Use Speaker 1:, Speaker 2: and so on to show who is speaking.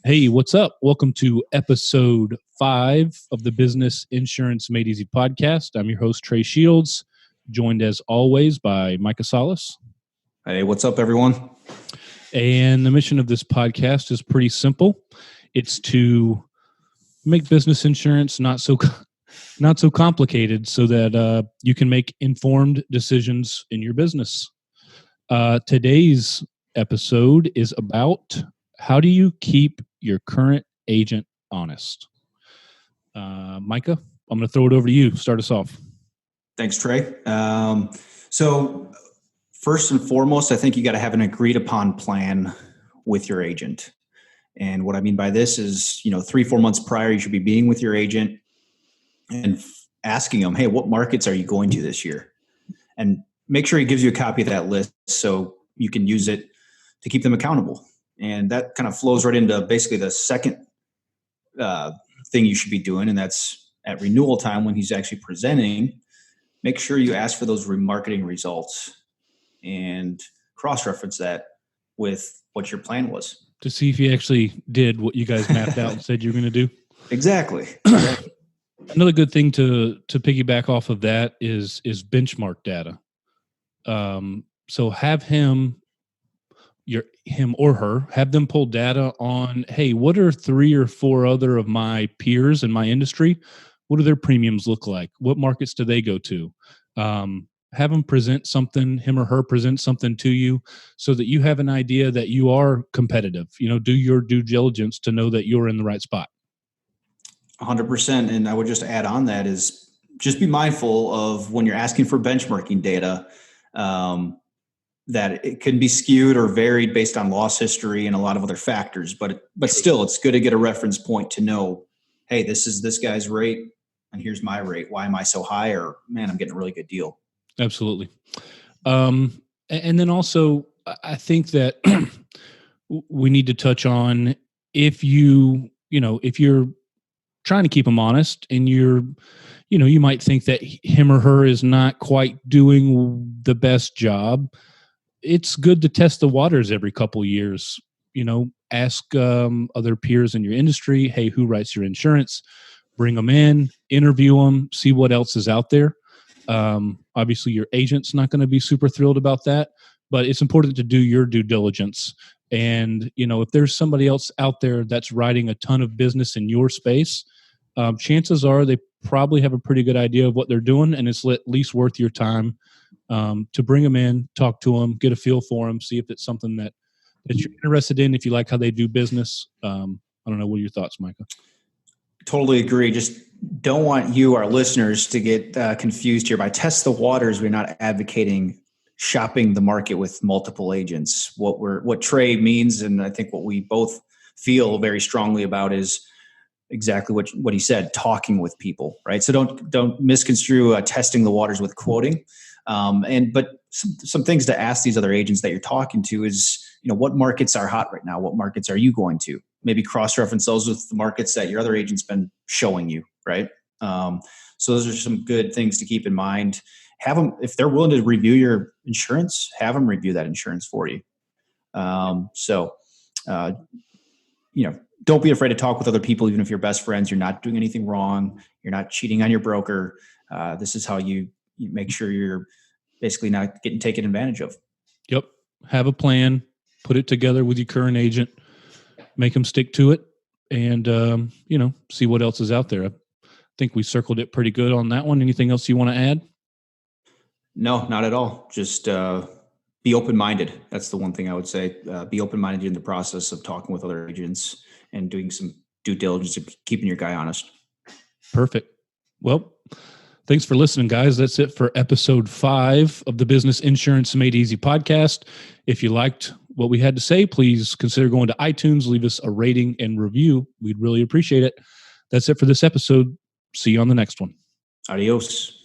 Speaker 1: Hey, what's up? Welcome to episode 5 of the Business Insurance Made Easy podcast. I'm your host, Trey Shields, joined as always by Micah Salas.
Speaker 2: Hey, what's up, everyone?
Speaker 1: And the mission of this podcast is pretty simple. It's to make business insurance not so complicated so that you can make informed decisions in your business. Today's episode is about how do you keep your current agent honest? Micah, I'm going to throw it over to you. Start us off.
Speaker 2: Thanks, Trey. So first and foremost, I think you got to have an agreed upon plan with your agent. And what I mean by this is, 3-4 months prior, you should be meeting with your agent and asking them, hey, what markets are you going to this year? And make sure he gives you a copy of that list so you can use it to keep them accountable. And that kind of flows right into basically the second thing you should be doing, and that's at renewal time when he's actually presenting. Make sure you ask for those remarketing results and cross-reference that with what your plan was.
Speaker 1: To see if you actually did what you guys mapped out and said you were going to do.
Speaker 2: Exactly.
Speaker 1: Another good thing to piggyback off of that is benchmark data. So have him or her, have them pull data on, hey, what are 3 or 4 other of my peers in my industry? What do their premiums look like? What markets do they go to? Have them present something, him or her present something to you so that you have an idea that you are competitive. Do your due diligence to know that you're in the right spot.
Speaker 2: 100%. And I would just add on that is just be mindful of when you're asking for benchmarking data, that it can be skewed or varied based on loss history and a lot of other factors. But still, it's good to get a reference point to know, hey, this is this guy's rate and here's my rate. Why am I so high? Or, man, I'm getting a really good deal.
Speaker 1: Absolutely. And then also, I think that we need to touch on if you're trying to keep them honest and you might think that him or her is not quite doing the best job. It's good to test the waters every couple of years. Ask other peers in your industry, hey, who writes your insurance? Bring them in, interview them, see what else is out there. Obviously, your agent's not going to be super thrilled about that, but it's important to do your due diligence. And, if there's somebody else out there that's writing a ton of business in your space, chances are they probably have a pretty good idea of what they're doing, and it's at least worth your time to bring them in, talk to them, get a feel for them, see if it's something that you're interested in, if you like how they do business. I don't know. What are your thoughts, Micah?
Speaker 2: Totally agree. Just don't want you, our listeners, to get confused here. By test the waters, we're not advocating shopping the market with multiple agents. What Trey means, and I think what we both feel very strongly about, is exactly what he said, talking with people, right? So don't misconstrue testing the waters with quoting. But some things to ask these other agents that you're talking to is, what markets are hot right now? What markets are you going to? Maybe cross-reference those with the markets that your other agent's been showing you, right? So those are some good things to keep in mind. Have them, if they're willing to review your insurance, have them review that insurance for you. Don't be afraid to talk with other people, even if you're best friends. You're not doing anything wrong. You're not cheating on your broker. This is how you make sure you're basically not getting taken advantage of.
Speaker 1: Yep. Have a plan. Put it together with your current agent. Make them stick to it, and see what else is out there. I think we circled it pretty good on that one. Anything else you want to add?
Speaker 2: No, not at all. Just be open-minded. That's the one thing I would say. Be open-minded in the process of talking with other agents and doing some due diligence and keeping your guy honest.
Speaker 1: Perfect. Well, thanks for listening, guys. That's it for episode 5 of the Business Insurance Made Easy podcast. If you liked what we had to say, please consider going to iTunes, leave us a rating and review. We'd really appreciate it. That's it for this episode. See you on the next one.
Speaker 2: Adios.